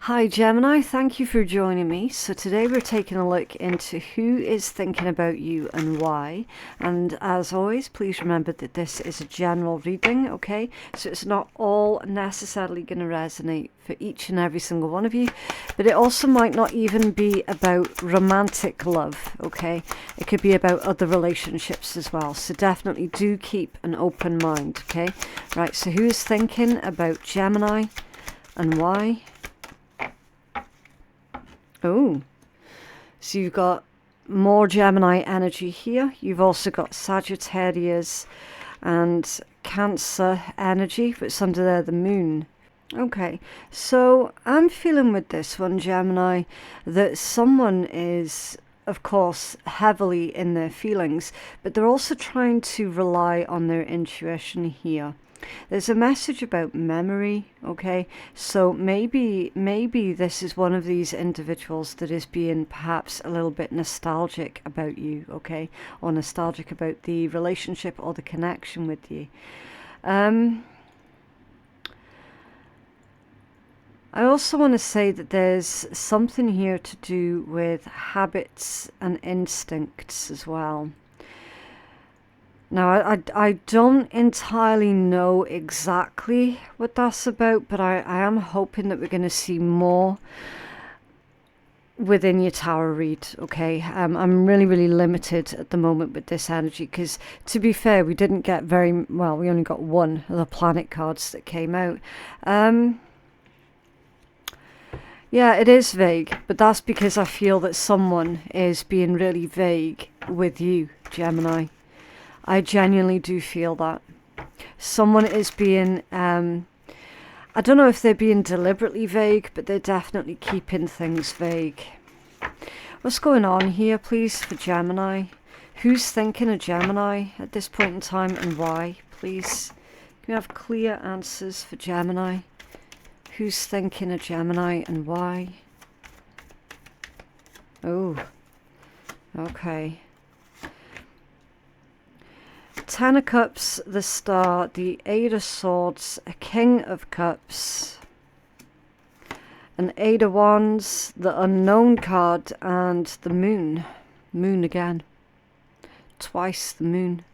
Hi Gemini, thank you for joining me. So today we're taking a look into who is thinking about you and why. And as always, please remember that this is a general reading, okay? So it's not all necessarily going to resonate for each and every single one of you, but it also might not even be about romantic love, okay? It could be about other relationships as well. So definitely do keep an open mind, okay? Right, so who is thinking about Gemini and why? Oh, so you've got more Gemini energy here. You've also got Sagittarius and Cancer energy, but it's under there the moon. Okay, so I'm feeling with this one, Gemini, that someone is, of course, heavily in their feelings, but they're also trying to rely on their intuition here. There's a message about memory, okay? So maybe this is one of these individuals that is being perhaps a little bit nostalgic about you, okay? Or nostalgic about the relationship or the connection with you. I also want to say that there's something here to do with habits and instincts as well. Now, I don't entirely know exactly what that's about, but I am hoping that we're going to see more within your tower read, okay? I'm really limited at the moment with this energy because, to be fair, we didn't get we only got one of the planet cards that came out. Yeah, it is vague, but that's because I feel that someone is being really vague with you, Gemini. I genuinely do feel that. Someone is being, I don't know if they're being deliberately vague, but they're definitely keeping things vague. What's going on here, please, for Gemini? Who's thinking of Gemini at this point in time and why, please? Can we have clear answers for Gemini? Who's thinking of Gemini and why? Oh, okay. Ten of Cups, the Star, the Eight of Swords, a King of Cups, an Eight of Wands, the Unknown card, and the Moon. Moon again. Twice the Moon.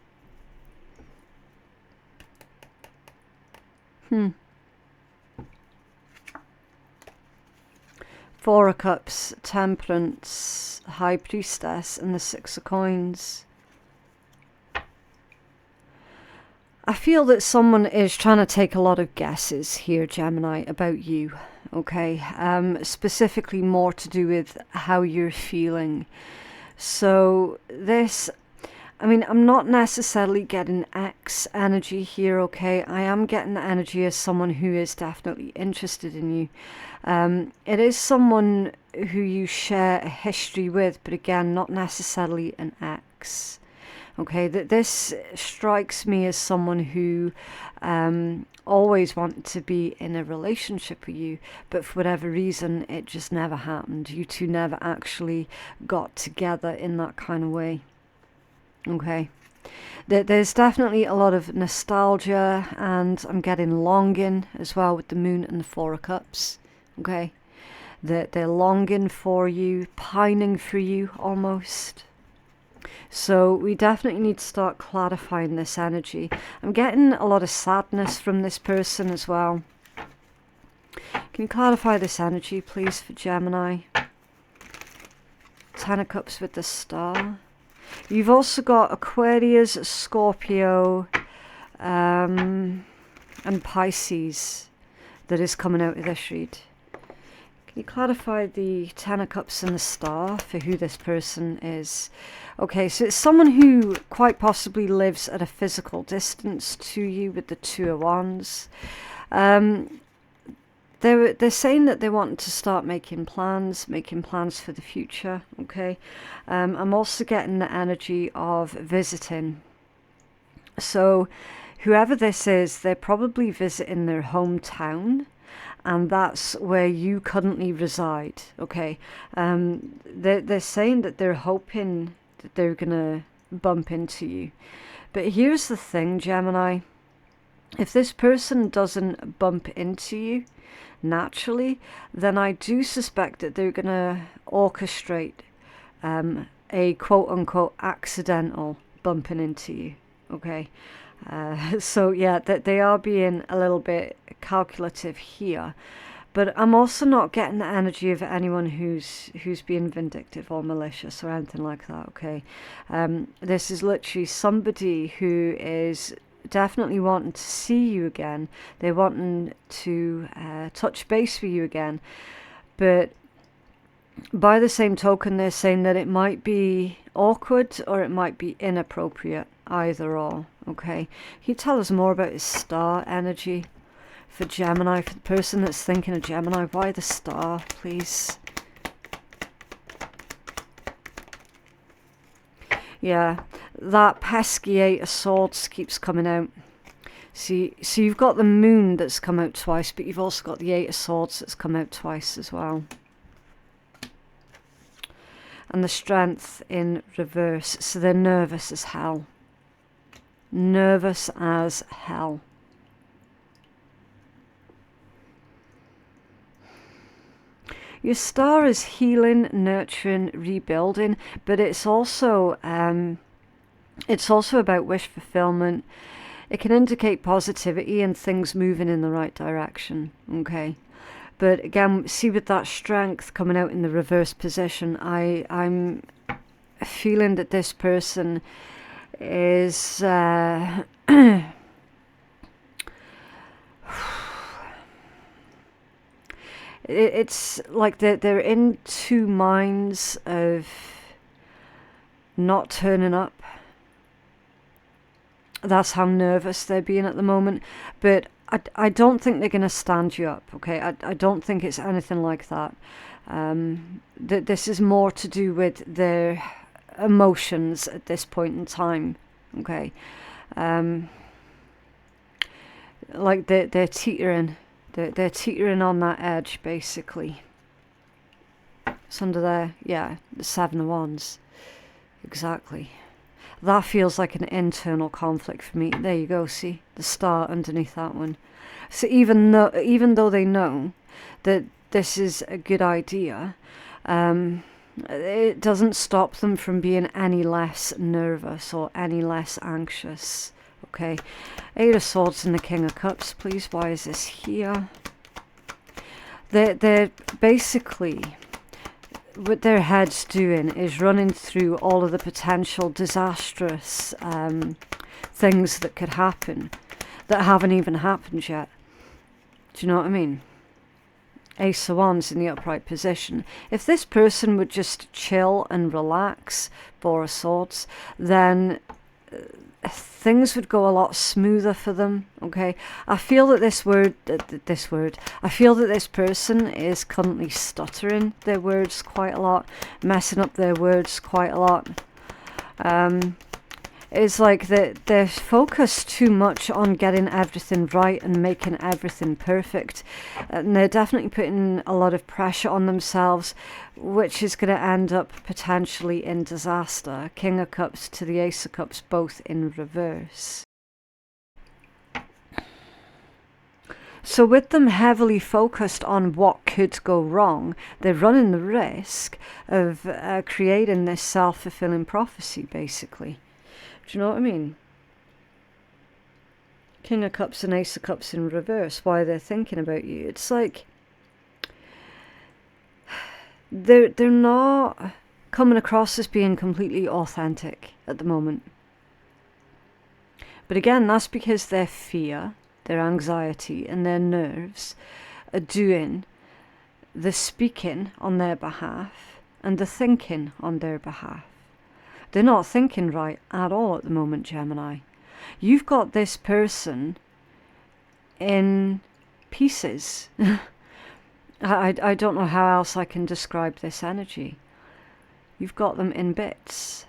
Four of Cups, Temperance, High Priestess, and the Six of Coins. I feel that someone is trying to take a lot of guesses here, Gemini, about you, okay? Specifically more to do with how you're feeling. So this, I'm not necessarily getting X energy here, okay? I am getting the energy as someone who is definitely interested in you. It is someone who you share a history with, but again, not necessarily an X. Okay, that this strikes me as someone who always wanted to be in a relationship with you, but for whatever reason, it just never happened. You two never actually got together in that kind of way. Okay, there's definitely a lot of nostalgia, and I'm getting longing as well with the Moon and the Four of Cups. Okay, they're longing for you, pining for you almost. So we definitely need to start clarifying this energy. I'm getting a lot of sadness from this person as well. Can you clarify this energy, please, for Gemini? Ten of Cups with the Star. You've also got Aquarius, Scorpio, and Pisces that is coming out of this read. Can you clarify the Ten of Cups and the Star for who this person is? Okay, so it's someone who quite possibly lives at a physical distance to you with the Two of Wands. They're saying that they want to start making plans for the future, okay? I'm also getting the energy of visiting. So whoever this is, they're probably visiting their hometown, and that's where you currently reside, okay? They're saying that they're hoping that they're gonna bump into you. But here's the thing, Gemini. If this person doesn't bump into you, naturally, then I do suspect that they're going to orchestrate a quote-unquote accidental bumping into you, okay? So yeah, that they are being a little bit calculative here. But I'm also not getting the energy of anyone who's being vindictive or malicious or anything like that, okay? This is literally somebody who is definitely wanting to see you again. They're wanting to touch base with you again. But by the same token, they're saying that it might be awkward or it might be inappropriate, either or, okay? Can you tell us more about his star energy? For Gemini, for the person that's thinking of Gemini, why the star, please? Yeah, that pesky Eight of Swords keeps coming out. See, so you've got the Moon that's come out twice, but you've also got the Eight of Swords that's come out twice as well. And the Strength in reverse, so they're nervous as hell. Nervous as hell. Your star is healing, nurturing, rebuilding, but it's also about wish fulfillment. It can indicate positivity and things moving in the right direction, okay? But again, see with that Strength coming out in the reverse position, I'm feeling that this person is it's like they're in two minds of not turning up. That's how nervous they're being at the moment. But I don't think they're going to stand you up, okay? I don't think it's anything like that. This is more to do with their emotions at this point in time, okay? Like they're teetering. They're teetering on that edge, basically. It's under there, yeah, the Seven of Wands. Exactly. That feels like an internal conflict for me. There you go, see? The star underneath that one. So even though they know that this is a good idea, it doesn't stop them from being any less nervous or any less anxious. Okay, Eight of Swords and the King of Cups, please. Why is this here? They're basically, what their head's doing is running through all of the potential disastrous things that could happen that haven't even happened yet. Do you know what I mean? Ace of Wands in the upright position. If this person would just chill and relax, Four of Swords, then things would go a lot smoother for them, okay? I feel that I feel that this person is currently stuttering their words quite a lot, messing up their words quite a lot. It's like they're focused too much on getting everything right and making everything perfect. And they're definitely putting a lot of pressure on themselves, which is going to end up potentially in disaster. King of Cups to the Ace of Cups, both in reverse. So with them heavily focused on what could go wrong, they're running the risk of creating this self-fulfilling prophecy, basically. Do you know what I mean? King of Cups and Ace of Cups in reverse, why they're thinking about you. It's like they're not coming across as being completely authentic at the moment. But again, that's because their fear, their anxiety and their nerves are doing the speaking on their behalf and the thinking on their behalf. They're not thinking right at all at the moment, Gemini. You've got this person in pieces. I don't know how else I can describe this energy. You've got them in bits.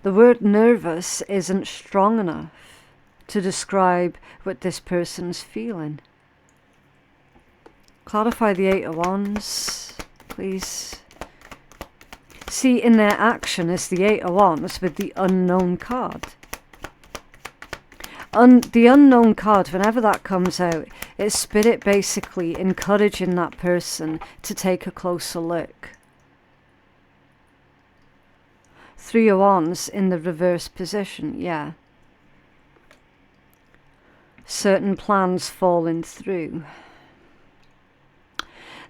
The word nervous isn't strong enough to describe what this person's feeling. Clarify the Eight of Wands, please. See, in their action is the Eight of Wands with the unknown card. The unknown card, whenever that comes out, it's spirit basically encouraging that person to take a closer look. Three of Wands in the reverse position, yeah. Certain plans falling through.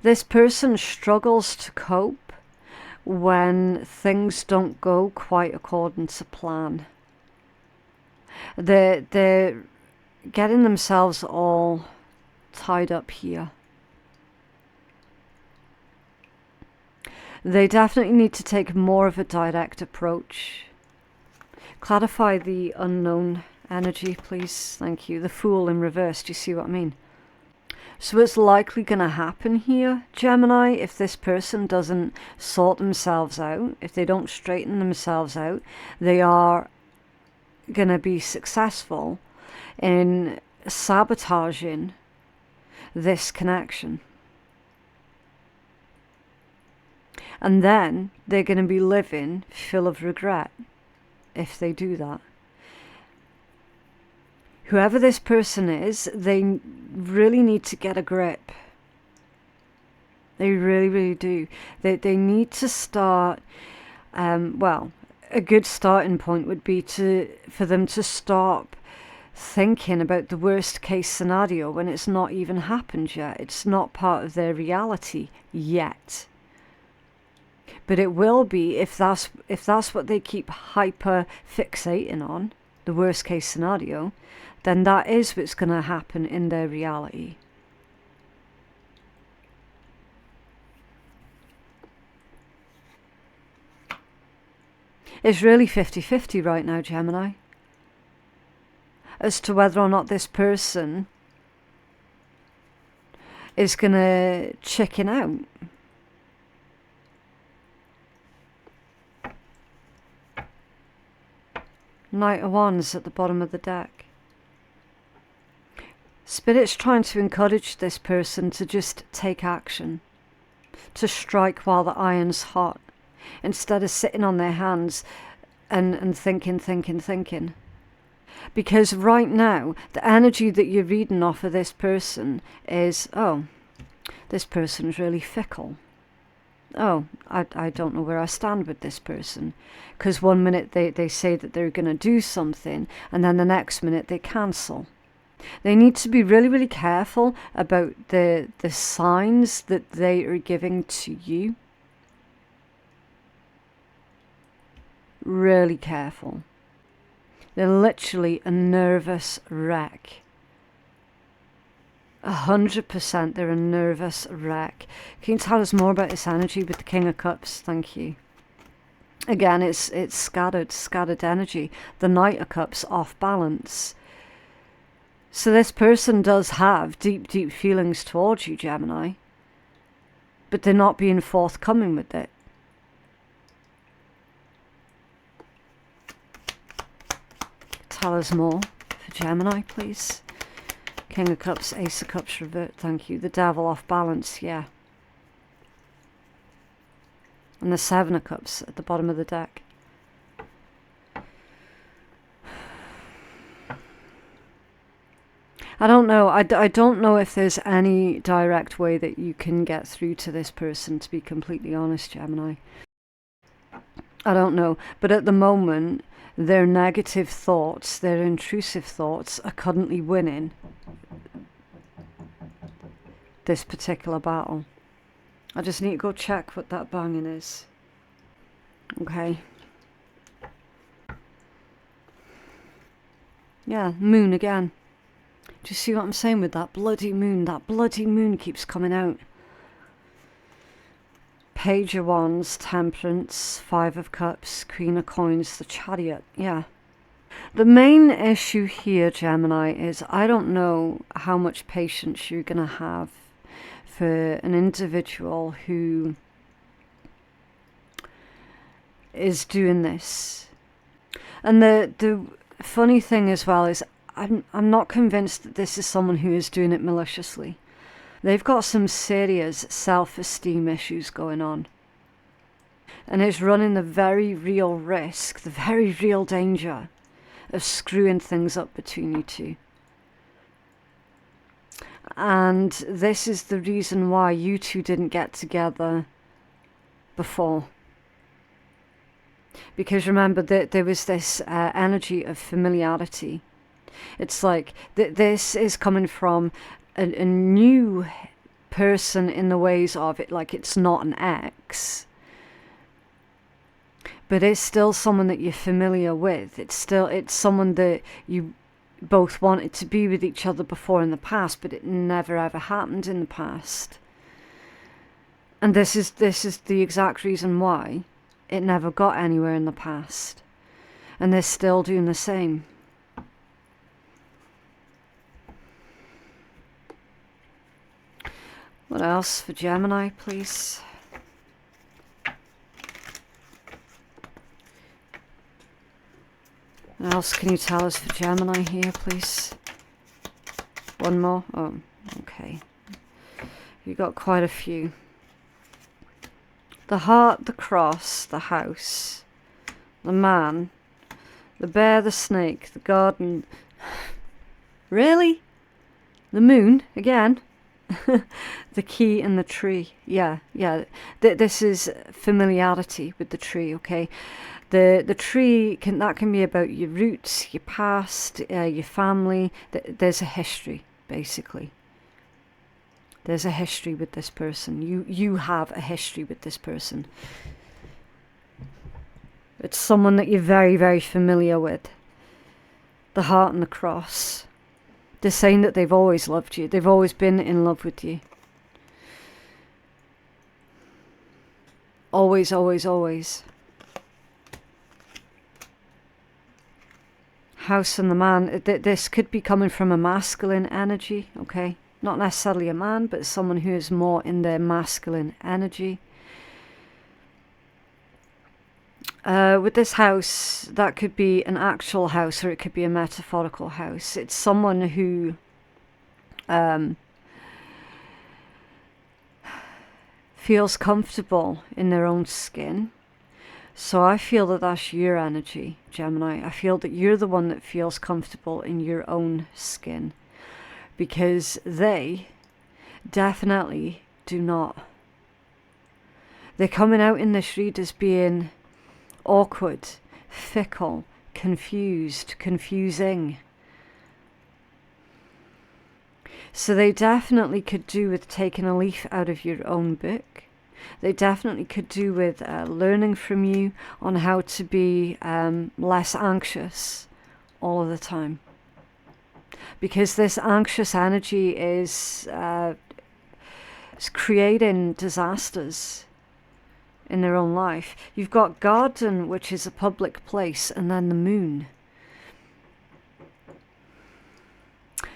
This person struggles to cope when things don't go quite according to plan. They're getting themselves all tied up here. They definitely need to take more of a direct approach. Clarify the unknown energy, please. Thank you. The Fool in reverse. Do you see what I mean? So it's likely going to happen here, Gemini, if this person doesn't sort themselves out, if they don't straighten themselves out, they are going to be successful in sabotaging this connection. And then they're going to be living full of regret if they do that. Whoever this person is, they really need to get a grip. They really, really do. They need to start, well, a good starting point would be for them to stop thinking about the worst case scenario when it's not even happened yet. It's not part of their reality yet. But it will be if that's what they keep hyper fixating on, the worst case scenario, then that is what's going to happen in their reality. It's really 50-50 right now, Gemini, as to whether or not this person is going to chicken out. Knight of Wands at the bottom of the deck. Spirit's trying to encourage this person to just take action, to strike while the iron's hot, instead of sitting on their hands and thinking. Because right now, the energy that you're reading off of this person is, oh, this person's really fickle. Oh, I don't know where I stand with this person. Because one minute they say that they're going to do something, and then the next minute they cancel. They need to be really, really careful about the signs that they are giving to you. Really careful. They're literally a nervous wreck. 100% they're a nervous wreck. Can you tell us more about this energy with the King of Cups? Thank you. Again, it's scattered energy. The Knight of Cups off balance. So this person does have deep, deep feelings towards you, Gemini. But they're not being forthcoming with it. Tell us more for Gemini, please. King of Cups, Ace of Cups, revert, thank you. The Devil off balance, yeah. And the Seven of Cups at the bottom of the deck. I don't know. I don't know if there's any direct way that you can get through to this person, to be completely honest, Gemini. I don't know. But at the moment, their negative thoughts, their intrusive thoughts, are currently winning this particular battle. I just need to go check what that banging is. Okay. Yeah, moon again. Do you see what I'm saying with that bloody moon? That bloody moon keeps coming out. Page of Wands, Temperance, Five of Cups, Queen of Coins, the Chariot. Yeah. The main issue here, Gemini, is I don't know how much patience you're going to have for an individual who is doing this. And the funny thing as well is I'm not convinced that this is someone who is doing it maliciously. They've got some serious self-esteem issues going on. And it's running the very real risk, the very real danger of screwing things up between you two. And this is the reason why you two didn't get together before. Because remember that there was this energy of familiarity. It's like this is coming from a new person in the ways of it, like it's not an ex, but it's still someone that you're familiar with. It's someone that you both wanted to be with each other before in the past, but it never ever happened in the past. And this is the exact reason why it never got anywhere in the past, and they're still doing the same. What else for Gemini, please? What else can you tell us for Gemini here, please? One more? Oh, okay. You got quite a few. The heart, the cross, the house, the man, the bear, the snake, the garden. Really? The moon again? The key and the tree. Yeah. This is familiarity with the tree, okay? The tree can be about your roots, your past, your family. There's a history, basically. There's a history with this person. You have a history with this person. It's someone that you're very, very familiar with. The heart and the cross. They're saying that they've always loved you. They've always been in love with you. Always, always, always. House and the man. This could be coming from a masculine energy, okay? Not necessarily a man, but someone who is more in their masculine energy. With this house, that could be an actual house or it could be a metaphorical house. It's someone who feels comfortable in their own skin. So I feel that that's your energy, Gemini. I feel that you're the one that feels comfortable in your own skin. Because they definitely do not. They're coming out in this read as being awkward, fickle, confused, confusing. So they definitely could do with taking a leaf out of your own book. They definitely could do with learning from you on how to be less anxious all of the time. Because this anxious energy is creating disasters in their own life. You've got garden, which is a public place, and then the moon.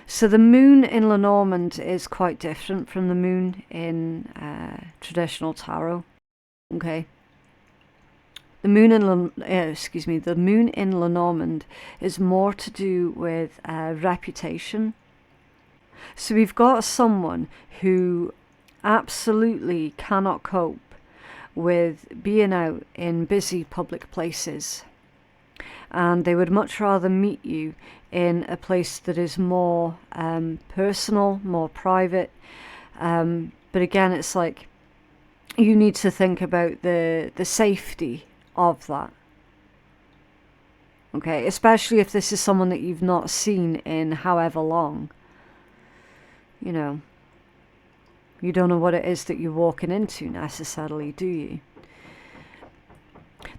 So the moon in Lenormand is quite different from the moon in traditional tarot. Okay. The moon in Lenormand is more to do with reputation. So we've got someone who absolutely cannot cope with being out in busy public places, and they would much rather meet you in a place that is more personal, more private. But again, it's like you need to think about the safety of that. Okay, especially if this is someone that you've not seen in however long. You know, you don't know what it is that you're walking into necessarily, do you?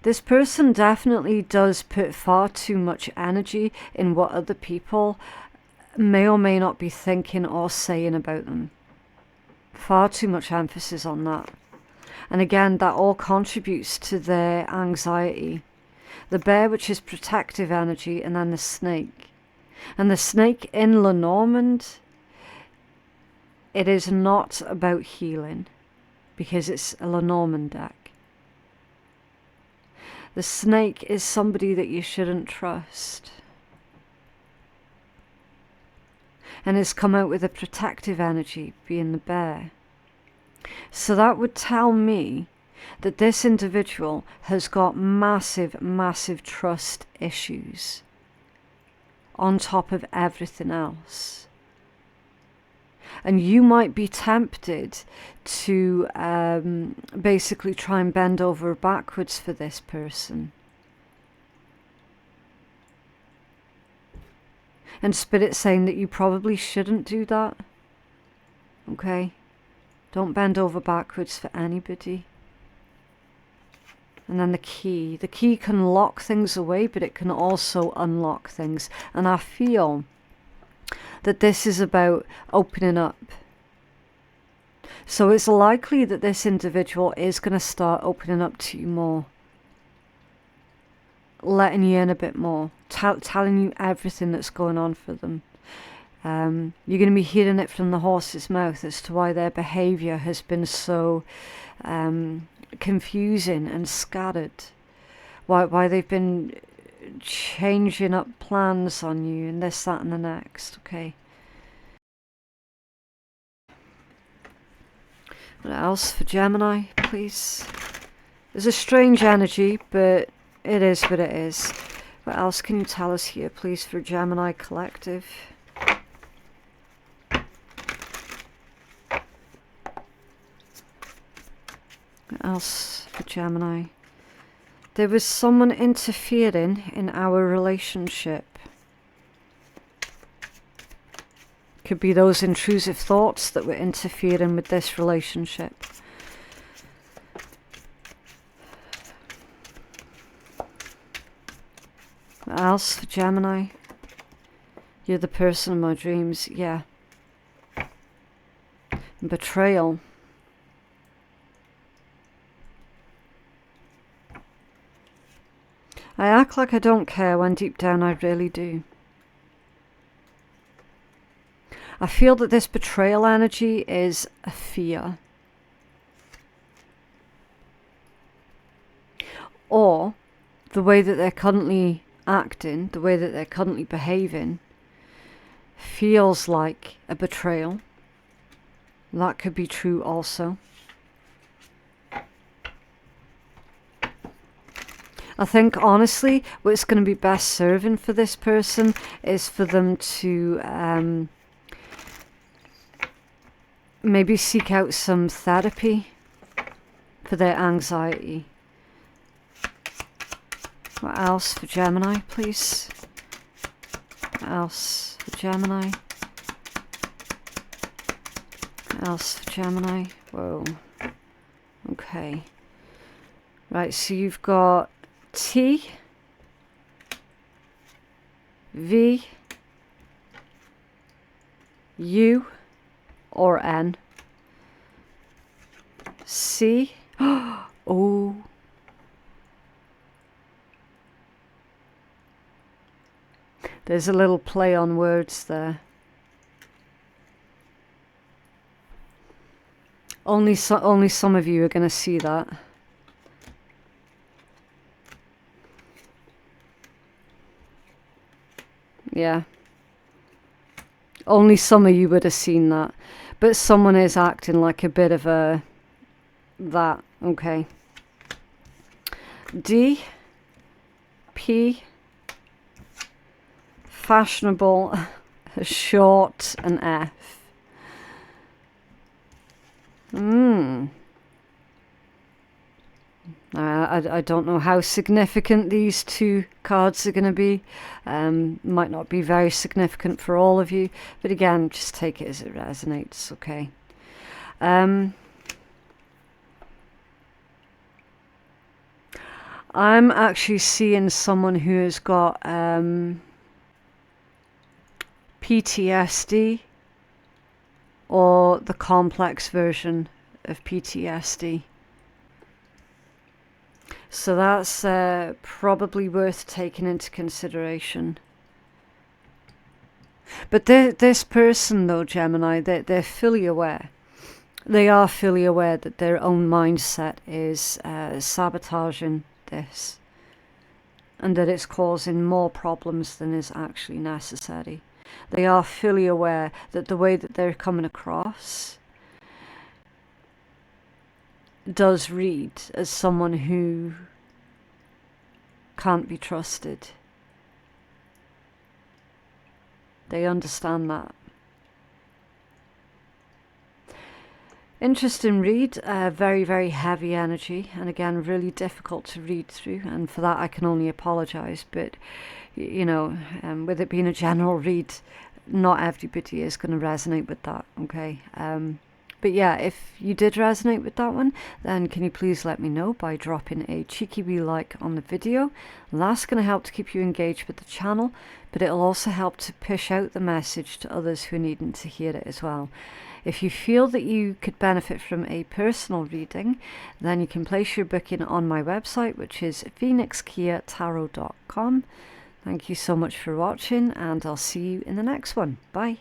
This person definitely does put far too much energy in what other people may or may not be thinking or saying about them. Far too much emphasis on that. And again, that all contributes to their anxiety. The bear, which is protective energy, and then the snake. And the snake in Lenormand, it is not about healing, because it's a Lenormand deck. The snake is somebody that you shouldn't trust. And it's come out with a protective energy, being the bear. So that would tell me that this individual has got massive, massive trust issues. on top of everything else. And you might be tempted to basically try and bend over backwards for this person. And Spirit's saying that you probably shouldn't do that. Okay? Don't bend over backwards for anybody. And then the key. The key can lock things away, but it can also unlock things. And I feel that this is about opening up. So it's likely that this individual is going to start opening up to you more. Letting you in a bit more. Telling you everything that's going on for them. You're going to be hearing it from the horse's mouth as to why their behaviour has been so confusing and scattered. Why they've been changing up plans on you and this, that and the next. Okay. What else for Gemini, please? There's a strange energy, but it is what it is. What else can you tell us here, please, for Gemini Collective? What else for Gemini? There was someone interfering in our relationship. Could be those intrusive thoughts that were interfering with this relationship. What else for Gemini? You're the person of my dreams, yeah. Betrayal. I act like I don't care when deep down I really do. I feel that this betrayal energy is a fear. Or the way that they're currently acting, the way that they're currently behaving, feels like a betrayal. That could be true also. I think honestly what's going to be best serving for this person is for them to maybe seek out some therapy for their anxiety. What else for Gemini, please? What else for Gemini? What else for Gemini? Whoa. Okay. Right, so you've got T, V, U, or N, C, oh, there's a little play on words there. Only some of you are going to see that. Yeah. Only some of you would have seen that. But someone is acting like a bit of a... that. Okay. D. P. Fashionable. Short. And F. I don't know how significant these two cards are going to be. Might not be very significant for all of you, but again, just take it as it resonates, okay? I'm actually seeing someone who has got PTSD or the complex version of PTSD. So that's probably worth taking into consideration. But this person, though, Gemini, they're fully aware. They are fully aware that their own mindset is sabotaging this. And that it's causing more problems than is actually necessary. They are fully aware that the way that they're coming across does read as someone who can't be trusted. They understand that. Interesting read, very, very heavy energy, and again, really difficult to read through, and for that I can only apologise, but, you know, with it being a general read, not everybody is going to resonate with that, okay? But yeah, if you did resonate with that one, then can you please let me know by dropping a cheeky wee like on the video. And that's going to help to keep you engaged with the channel, but it'll also help to push out the message to others who are needing to hear it as well. If you feel that you could benefit from a personal reading, then you can place your booking on my website, which is phoenixkeiatarot.com. Thank you so much for watching, and I'll see you in the next one. Bye.